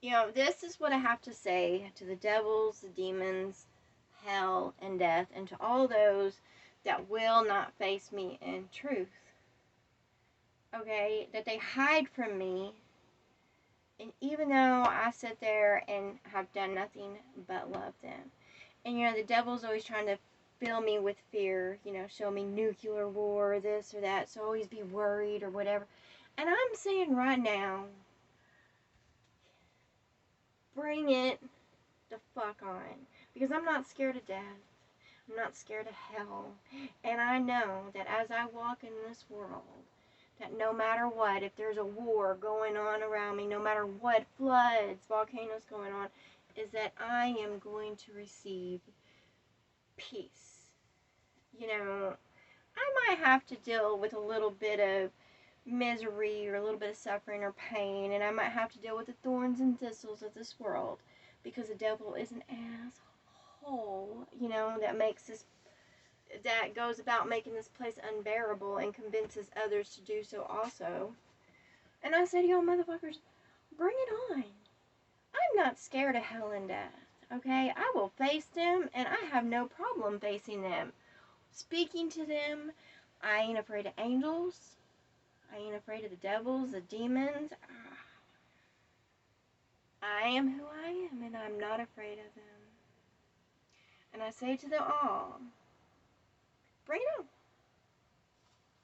You know, this is what I have to say to the devils, the demons, hell, and death, and to all those that will not face me in truth. Okay? That they hide from me. And even though I sit there and have done nothing but love them. And you know, the devil's always trying to fill me with fear, you know, show me nuclear war, or this or that, so always be worried or whatever. And I'm saying right now, bring it the fuck on. Because I'm not scared of death. I'm not scared of hell. And I know that as I walk in this world, that no matter what, if there's a war going on around me, no matter what, floods, volcanoes going on, is that I am going to receive peace. You know, I might have to deal with a little bit of misery or a little bit of suffering or pain, and I might have to deal with the thorns and thistles of this world because the devil is an asshole, you know, that goes about making this place unbearable and convinces others to do so also. And I say to y'all motherfuckers, bring it on. I'm not scared of hell and death, okay? I will face them, and I have no problem facing them. Speaking to them, I ain't afraid of angels. I ain't afraid of the devils, the demons. I am who I am, and I'm not afraid of them. And I say to them all, bring it on.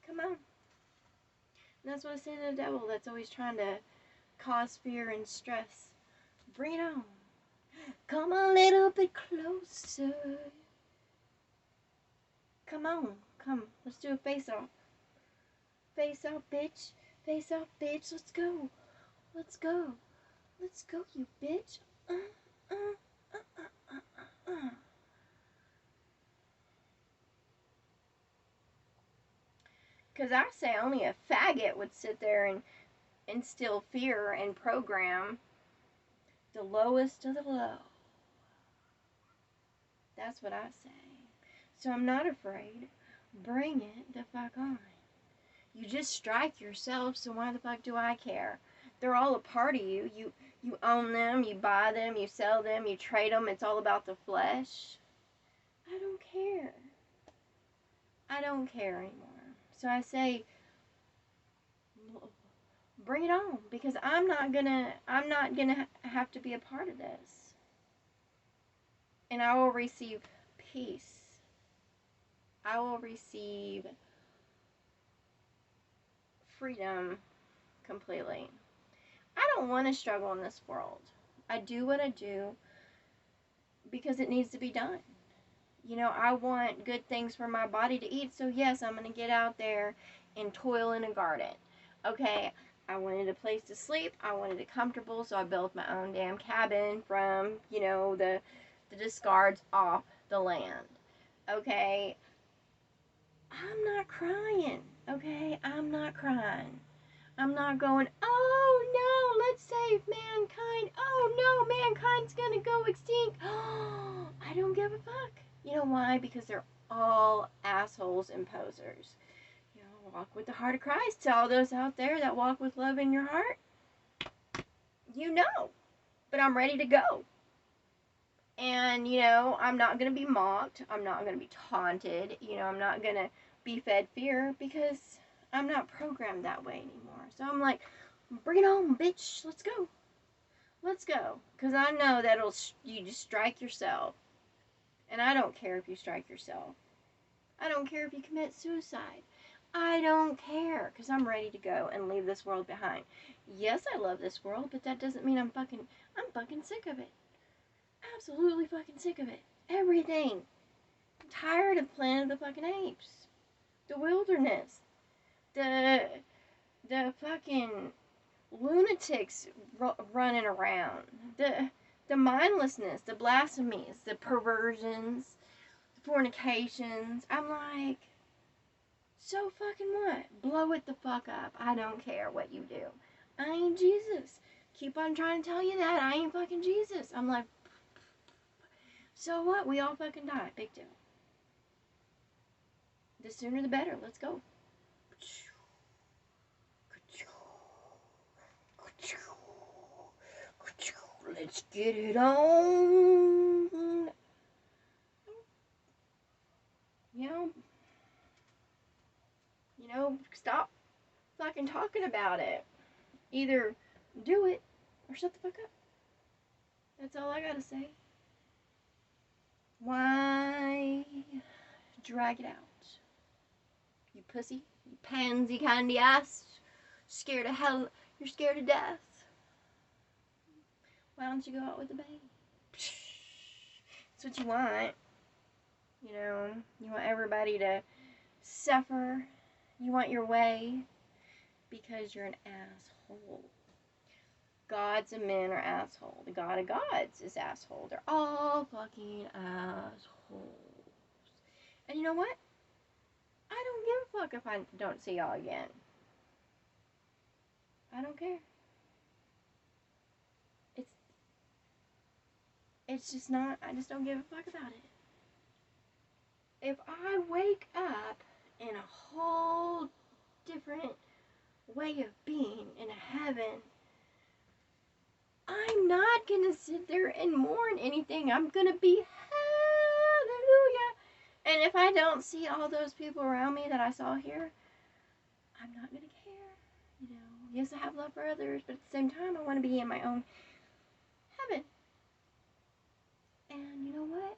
Come on. And that's what I say to the devil that's always trying to cause fear and stress. Bring it on. Come a little bit closer. Come on. Come. Let's do a face off. Face off, bitch. Face off, bitch. Let's go. Let's go. Let's go, you bitch. Uh, uh, uh. Because I say only a faggot would sit there and instill fear and program the lowest of the low. That's what I say. So I'm not afraid. Bring it the fuck on. You just strike yourself, so why the fuck do I care? They're all a part of you. You own them, you buy them, you sell them, you trade them. It's all about the flesh. I don't care. I don't care anymore. So I say, bring it on, because I'm not gonna have to be a part of this. And I will receive peace. I will receive freedom completely. I don't want to struggle in this world. I do what I do because it needs to be done. You know, I want good things for my body to eat, so yes, I'm going to get out there and toil in a garden. Okay, I wanted a place to sleep. I wanted it comfortable, so I built my own damn cabin from, you know, the discards off the land. Okay, I'm not crying. Okay, I'm not crying. I'm not going, oh no, let's save mankind. Oh no, mankind's gonna go extinct. I don't give a fuck. You know why? Because they're all assholes and posers. You know, walk with the heart of Christ. To all those out there that walk with love in your heart, you know. But I'm ready to go. And, you know, I'm not gonna be mocked. I'm not gonna be taunted. You know, I'm not gonna be fed fear because I'm not programmed that way anymore. So I'm like, bring it on, bitch. Let's go. Let's go. Because I know that you just strike yourself. And I don't care if you strike yourself. I don't care if you commit suicide. I don't care because I'm ready to go and leave this world behind. Yes, I love this world, but that doesn't mean I'm fucking sick of it. Absolutely fucking sick of it. Everything. I'm tired of Planet of the fucking Apes. The wilderness. The fucking lunatics running around, the mindlessness, the blasphemies, the perversions, the fornications. I'm like, so fucking what? Blow it the fuck up. I don't care what you do. I ain't Jesus. Keep on trying to tell you that. I ain't fucking Jesus. I'm like, so what? We all fucking die. Big deal. The sooner the better. Let's go. Let's get it on. You know, stop fucking talking about it. Either do it or shut the fuck up. That's all I gotta say. Why drag it out? You pussy. You pansy candy ass. Scared of hell. You're scared of death. Why don't you go out with a bang? That's what you want. You know, you want everybody to suffer. You want your way because you're an asshole. Gods and men are asshole. The God of gods is asshole. They're all fucking assholes. And you know what? I don't give a fuck if I don't see y'all again. I don't care. It's just not, I just don't give a fuck about it. If I wake up in a whole different way of being in a heaven, I'm not gonna sit there and mourn anything. I'm gonna be hallelujah. And if I don't see all those people around me that I saw here, I'm not gonna care. You know, yes, I have love for others, but at the same time, I want to be in my own heaven. And you know what?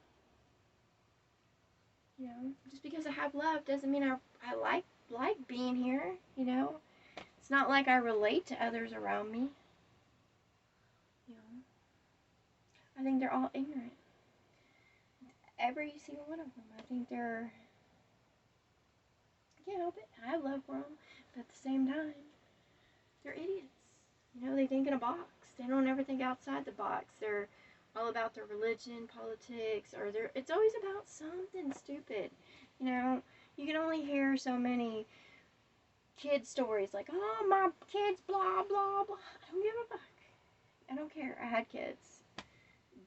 You know, just because I have love doesn't mean I like being here, you know. It's not like I relate to others around me. You know. I think they're all ignorant. Every single one of them. I think they're, I can't help it. I have love for them, but at the same time, they're idiots. You know, they think in a box. They don't ever think outside the box. They're all about their religion, politics, or it's always about something stupid. You know, you can only hear so many kid stories like, oh, my kids, blah, blah, blah. I don't give a fuck. I don't care. I had kids.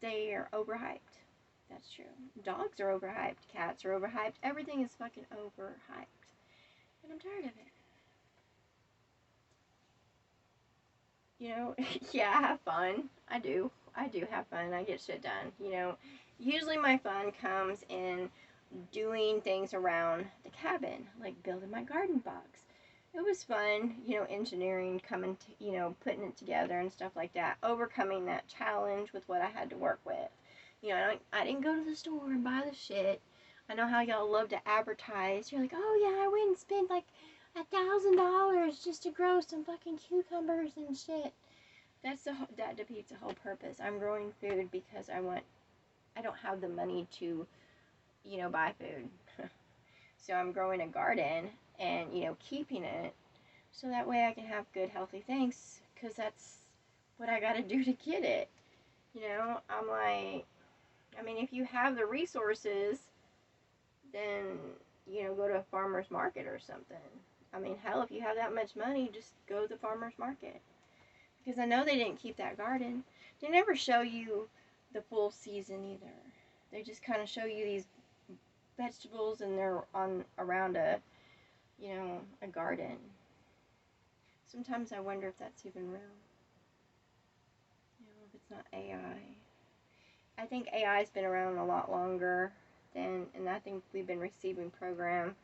They are overhyped. That's true. Dogs are overhyped. Cats are overhyped. Everything is fucking overhyped. And I'm tired of it. You know, yeah, I have fun. I do have fun. I get shit done. You know, usually my fun comes in doing things around the cabin, like building my garden box. It was fun, you know, engineering, coming to, you know, putting it together and stuff like that, overcoming that challenge with what I had to work with. You know, I didn't go to the store and buy the shit. I know how y'all love to advertise. You're like, oh yeah, I went and spent like $1,000 just to grow some fucking cucumbers and shit. That defeats the whole purpose. I'm growing food because I don't have the money to, you know, buy food. So I'm growing a garden and, you know, keeping it so that way I can have good, healthy things, because that's what I got to do to get it. You know, I'm like, I mean, if you have the resources, then, you know, go to a farmer's market or something. I mean, hell, if you have that much money, just go to the farmer's market. Because I know they didn't keep that garden. They never show you the full season either. They just kind of show you these vegetables and they're around a, you know, a garden. Sometimes I wonder if that's even real. You know, if it's not AI. I think AI's been around a lot longer than, and I think we've been receiving program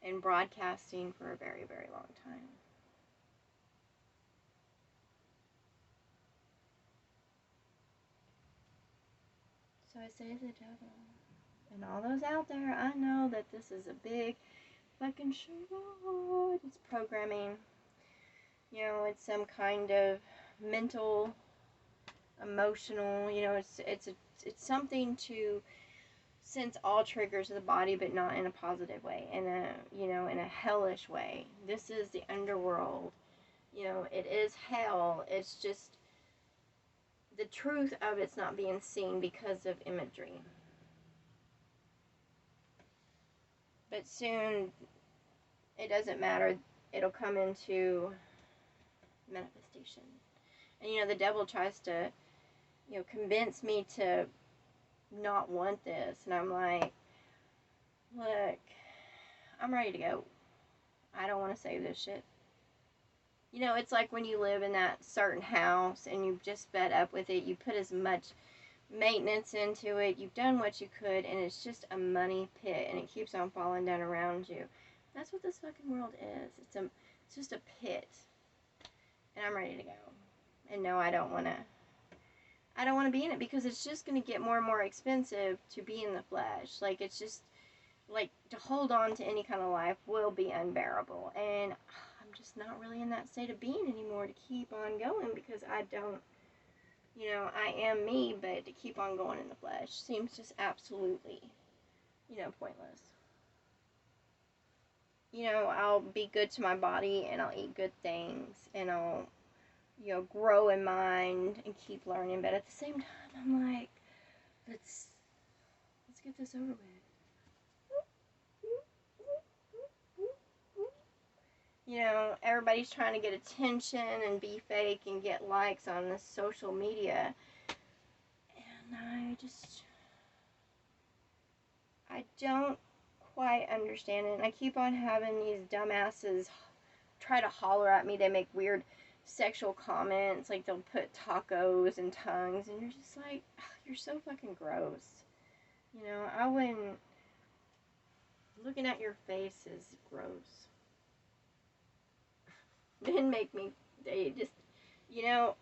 and broadcasting for a very, very long time. So I say the devil. And all those out there, I know that this is a big fucking charade. It's programming. You know, it's some kind of mental, emotional, you know, it's something to sense all triggers of the body, but not in a positive way, in a, you know, in a hellish way. This is the underworld. You know, it is hell. It's just the truth of it's not being seen because of imagery. But soon, it doesn't matter. It'll come into manifestation. And, you know, the devil tries to, you know, convince me to not want this. And I'm like, look, I'm ready to go. I don't want to save this shit. You know, it's like when you live in that certain house and you've just fed up with it, you put as much maintenance into it, you've done what you could, and it's just a money pit and it keeps on falling down around you. That's what this fucking world is. It's just a pit. And I'm ready to go. And no, I don't want to be in it because it's just going to get more and more expensive to be in the flesh. Like, it's just, like, to hold on to any kind of life will be unbearable. And I'm just not really in that state of being anymore to keep on going because I don't, you know, I am me, but to keep on going in the flesh seems just absolutely, you know, pointless. You know, I'll be good to my body and I'll eat good things and I'll, you know, grow in mind and keep learning. But at the same time, I'm like, let's get this over with. You know, everybody's trying to get attention and be fake and get likes on this social media. And I don't quite understand it. And I keep on having these dumbasses try to holler at me. They make weird sexual comments, like they'll put tacos and tongues, and you're just like, you're so fucking gross. You know, I wouldn't. Looking at your face is gross. Men make me. They just, you know,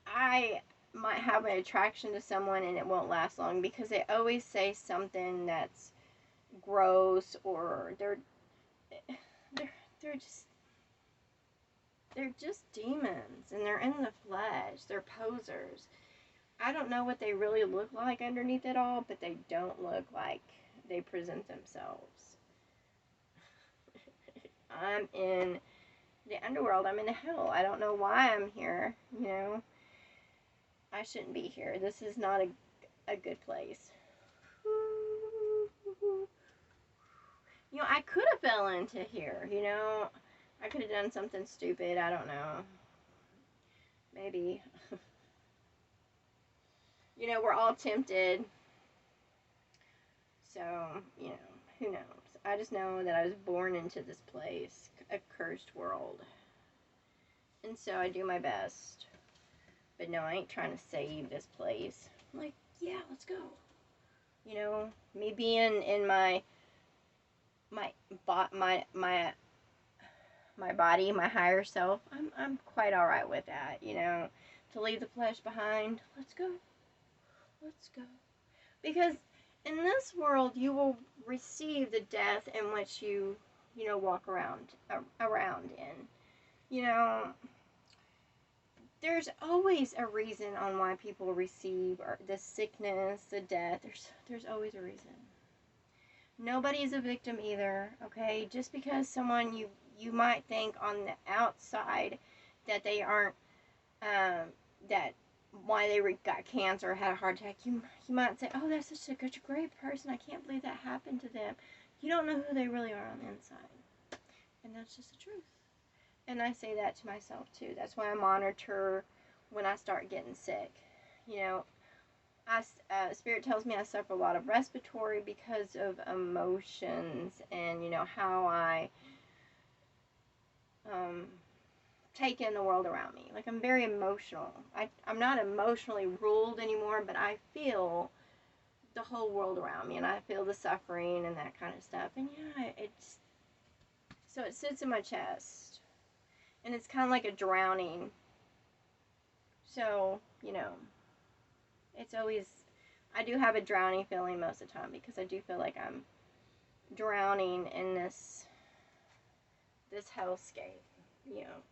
I might have an attraction to someone and it won't last long because they always say something that's gross or they're they're just they're just demons and they're in the flesh. They're posers. I don't know what they really look like underneath it all, but they don't look like they present themselves. I'm in the underworld. I'm in hell. I don't know why I'm here. You know, I shouldn't be here. This is not a good place. You know, I could have fell into here. You know, I could have done something stupid. I don't know. Maybe. You know, we're all tempted. So, you know, who knows? I just know that I was born into this place, a cursed world. And so I do my best. But no, I ain't trying to save this place. I'm like, yeah, let's go. You know, me being in my body, my higher self, I'm quite alright with that, you know. To leave the flesh behind, let's go. Let's go. Because in this world you will receive the death in which you know, walk around in. You know, there's always a reason on why people receive the sickness, the death. There's always a reason. Nobody's a victim either, okay? Just because someone you might think on the outside that they aren't, that why they got cancer or had a heart attack, you might say, oh, that's such a great person. I can't believe that happened to them. You don't know who they really are on the inside. And that's just the truth. And I say that to myself too. That's why I monitor when I start getting sick. You know, Spirit tells me I suffer a lot of respiratory because of emotions and, you know, how I take in the world around me. Like, I'm very emotional. I'm not emotionally ruled anymore, but I feel the whole world around me, and I feel the suffering and that kind of stuff. And yeah, so it sits in my chest, and it's kind of like a drowning. So, you know, it's always, I do have a drowning feeling most of the time because I do feel like I'm drowning in this hellscape. You know,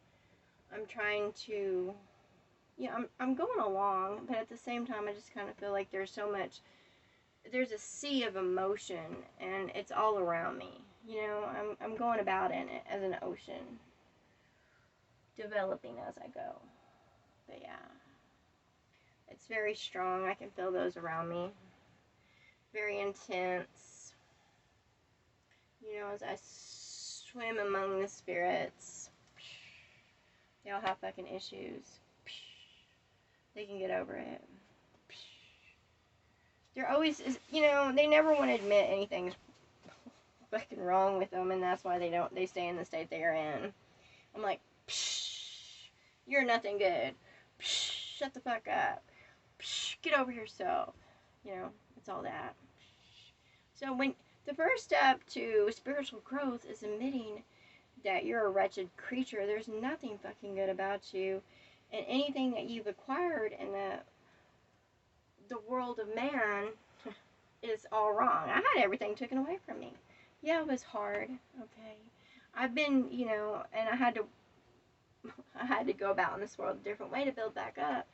I'm trying to, I'm going along, but at the same time, I just kind of feel like there's a sea of emotion, and it's all around me. You know, I'm going about in it as an ocean, developing as I go. But yeah, it's very strong. I can feel those around me. Very intense. You know, as I swim among the spirits, they all have fucking issues. They can get over it. They're always, you know, they never want to admit anything's fucking wrong with them, and that's why they stay in the state they are in. I'm like, You're nothing good. Psh, shut the fuck up. Psh, get over yourself. You know, it's all that. So when the first step to spiritual growth is admitting that you're a wretched creature, there's nothing fucking good about you, and anything that you've acquired in the world of man is all wrong. I had everything taken away from me. Yeah, it was hard. Okay, I've been, you know, and I had to go about in this world a different way to build back up.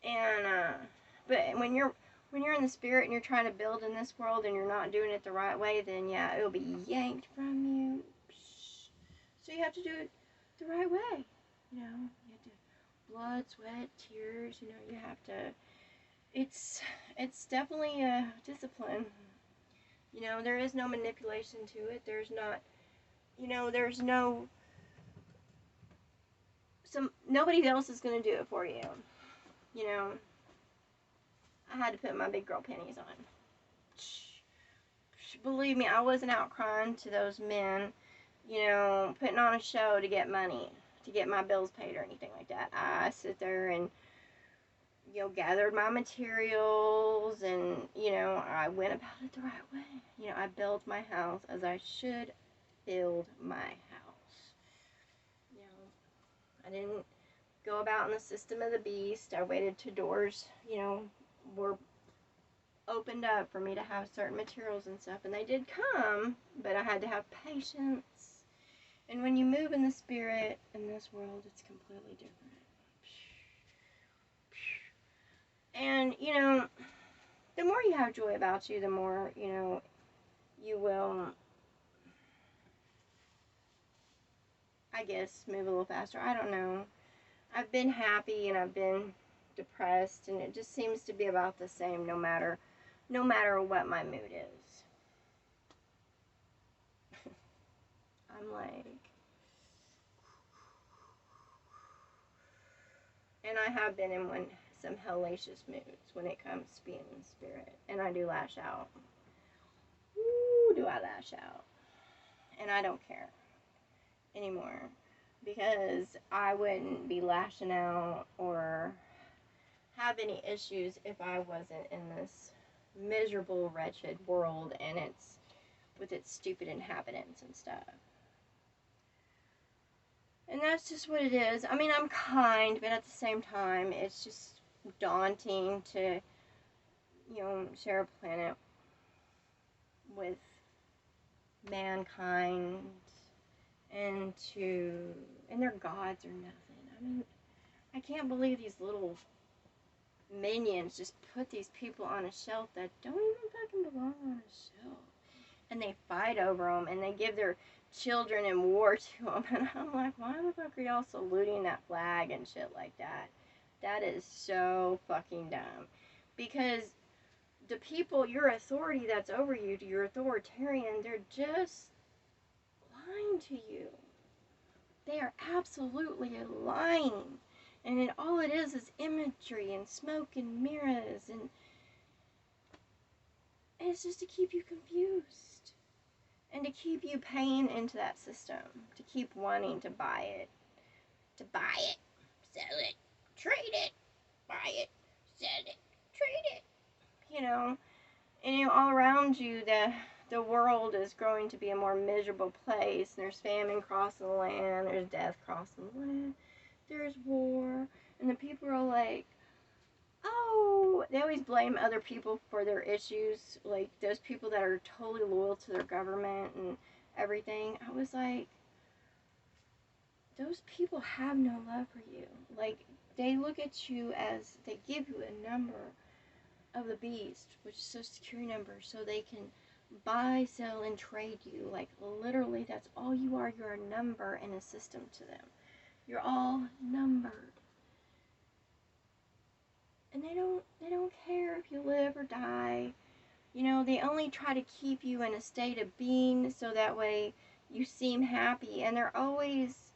And but when you're in the spirit and you're trying to build in this world and you're not doing it the right way, then yeah, it'll be yanked from you. So you have to do it the right way. You know, you have to blood, sweat, tears. You know, you have to. It's definitely a discipline. You know, there is no manipulation to it. There's not. You know, there's no. Nobody else is gonna do it for you. You know, I had to put my big girl panties on. Believe me, I wasn't out crying to those men, you know, putting on a show to get money, to get my bills paid or anything like that. I sit there and, you know, gathered my materials and, you know, I went about it the right way. You know, I built my house as I should build my house. You know, I didn't go about in the system of the beast. I waited till doors, you know, were opened up for me to have certain materials and stuff, and they did come, but I had to have patience. And when you move in the spirit in this world, it's completely different. And you know, the more you have joy about you, the more, you know, you will, I guess, move a little faster. I don't know. I've been happy and I've been depressed, and it just seems to be about the same no matter what my mood is. I'm like, and I have been in some hellacious moods when it comes to being in spirit, and I do lash out. Ooh, do I lash out? And I don't care anymore, because I wouldn't be lashing out or have any issues if I wasn't in this miserable, wretched world and it's with its stupid inhabitants and stuff. And that's just what it is. I mean, I'm kind, but at the same time, it's just daunting to, you know, share a planet with mankind and their gods or nothing. I mean, I can't believe these little minions just put these people on a shelf that don't even fucking belong on a shelf. And they fight over them, and they give their children in war to them. And I'm like, why the fuck are y'all saluting that flag and shit like that? That is so fucking dumb. Because the people, your authority that's over you, your authoritarian, they're just lying to you. They are absolutely lying. And all it is imagery and smoke and mirrors, and it's just to keep you confused and to keep you paying into that system, to keep wanting to buy it, sell it, trade it, buy it, sell it, trade it, you know. And you know, all around you, the world is growing to be a more miserable place. There's famine crossing the land, there's death crossing the land, there's war, and the people are like, oh, they always blame other people for their issues, like those people that are totally loyal to their government and everything. I was like, those people have no love for you. Like, they look at you as, they give you a number of the beast, which is Social Security number, so they can buy, sell, and trade you. Like, literally, that's all you are. You're a number in a system to them. You're all numbered. And they don't care if you live or die. You know, they only try to keep you in a state of being so that way you seem happy, and they're always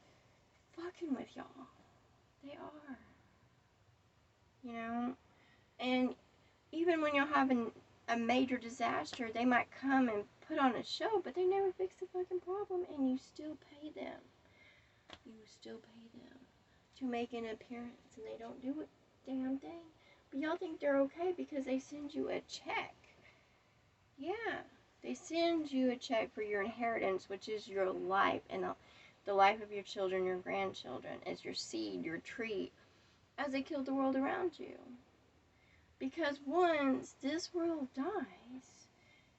fucking with y'all. They are. You know? And even when you're having a major disaster, they might come and put on a show, but they never fix the fucking problem, and you still pay them. You still pay them. to make an appearance, and they don't do a damn thing. But y'all think they're okay because they send you a check. Yeah, they send you a check for your inheritance, which is your life, and the life of your children, your grandchildren, as your seed, your tree, as they kill the world around you. Because once this world dies,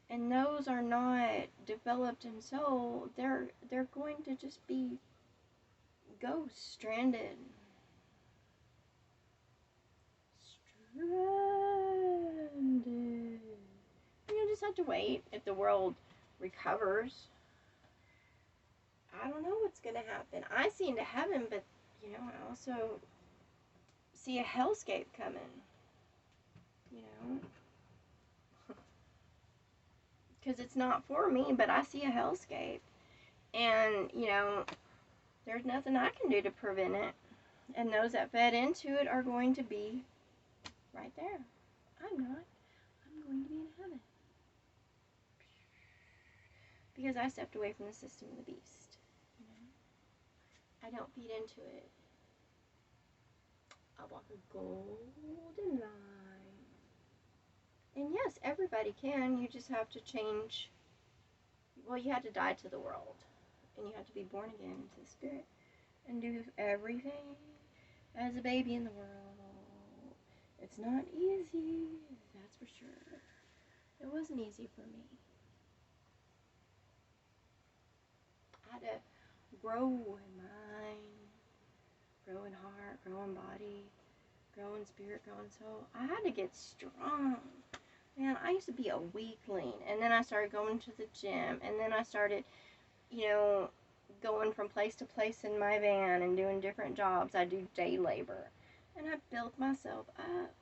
and those are not developed in soul, they're going to just be ghosts, stranded. You just have to wait if the world recovers. I don't know what's gonna happen. I see into heaven, but I also see a hellscape coming. Because it's not for me, but I see a hellscape, and there's nothing I can do to prevent it. And those that fed into it are going to be right there. I'm not. I'm going to be in heaven. Because I stepped away from the system of the beast. I don't feed into it. I walk a golden line. And yes, everybody can. You just have to change. Well, you have to die to the world. And you have to be born again into the spirit. And do everything as a baby in the world. It's not easy, that's for sure. It wasn't easy for me. I had to grow in mind, grow in heart, grow in body, grow in spirit, grow in soul. I had to get strong. Man, I used to be a weakling, and then I started going to the gym, and then I started, going from place to place in my van and doing different jobs. I do day labor, and I built myself up,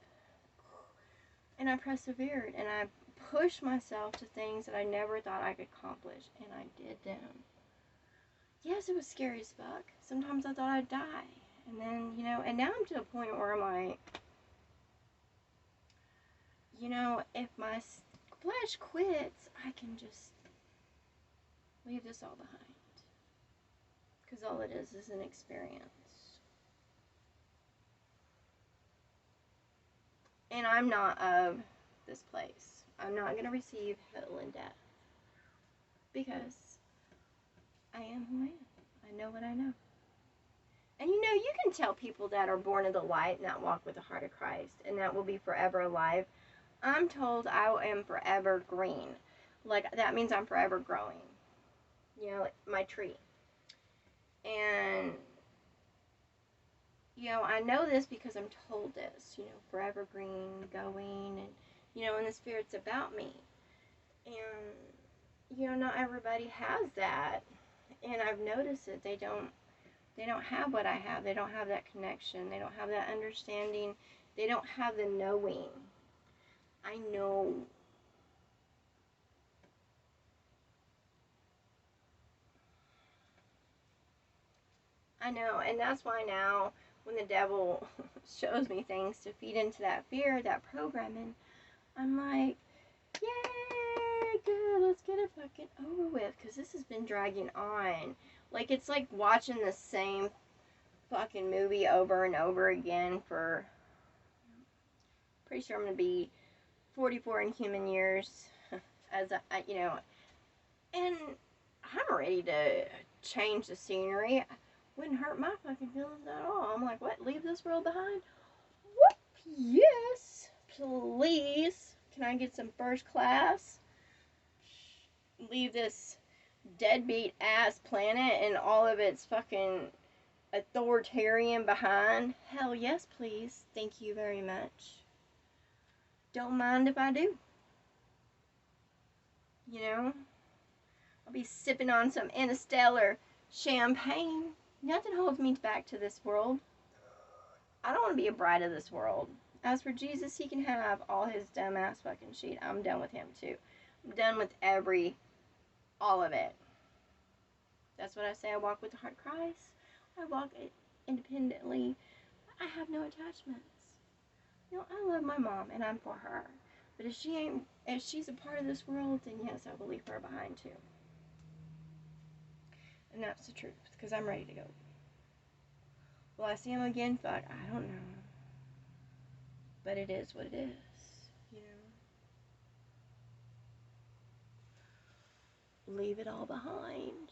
and I persevered, and I pushed myself to things that I never thought I could accomplish, and I did them. Yes, it was scary as fuck. Sometimes I thought I'd die, and then, and now I'm to a point where I'm like, if my flesh quits, I can just leave this all behind. Because all it is an experience. And I'm not of this place. I'm not going to receive hell and death. Because I am who I am. I know what I know. And you can tell people that are born of the light and that walk with the heart of Christ, and that will be forever alive. I'm told I am forever green. Like, that means I'm forever growing. My tree. And, I know this because I'm told this, forever green, going, and, and the Spirit's about me. And, not everybody has that. And I've noticed it. They don't have what I have. They don't have that connection. They don't have that understanding. They don't have the knowing. I know. I know, and that's why now, when the devil shows me things to feed into that fear, that programming, I'm like, yay, good, let's get it fucking over with, because this has been dragging on. Like, it's like watching the same fucking movie over and over again for, pretty sure I'm going to be 44 in human years, as and I'm ready to change the scenery. Wouldn't hurt my fucking feelings at all. I'm like, what? Leave this world behind? What? Yes, please. Can I get some first class? Leave this deadbeat ass planet and all of its fucking authoritarian behind? Hell yes, please. Thank you very much. Don't mind if I do. I'll be sipping on some interstellar champagne. Nothing holds me back to this world. I don't want to be a bride of this world. As for Jesus, he can have all his dumbass fucking shit. I'm done with him too. I'm done with all of it. That's what I say. I walk with the heart of Christ. I walk independently. I have no attachments. I love my mom and I'm for her. But if she's a part of this world, then yes, I will leave her behind too. And that's the truth, because I'm ready to go. Will I see him again? Fuck, I don't know. But it is what it is, you know. Leave it all behind.